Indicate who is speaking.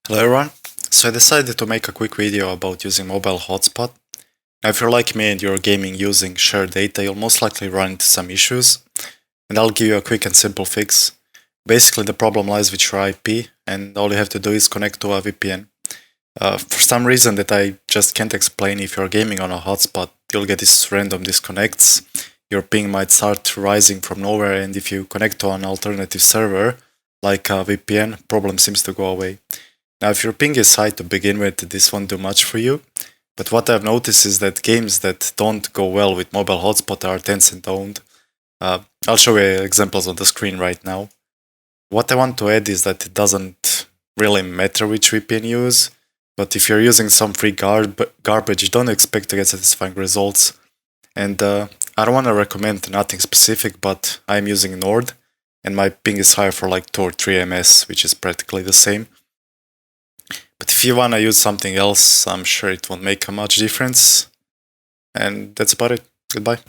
Speaker 1: Hello everyone. So I decided to make a quick video about using mobile hotspot. Now if you're like me and you're gaming using shared data, you'll most likely run into some issues. And I'll give you a quick and simple fix. Basically the problem lies with your IP and all you have to do is connect to a VPN. For some reason that I just can't explain, if you're gaming on a hotspot, you'll get these random disconnects. Your ping might start rising from nowhere, and if you connect to an alternative server, like a VPN, problem seems to go away. Now, if your ping is high to begin with, this won't do much for you. But what I've noticed is that games that don't go well with mobile hotspot are Tencent owned. I'll show you examples on the screen right now. What I want to add is that it doesn't really matter which VPN you use, but if you're using some free garbage, don't expect to get satisfying results. And I don't want to recommend nothing specific, but I'm using Nord, and my ping is higher for like 2 or 3 ms, which is practically the same. But if you want to use something else, I'm sure it won't make a much difference. And that's about it. Goodbye.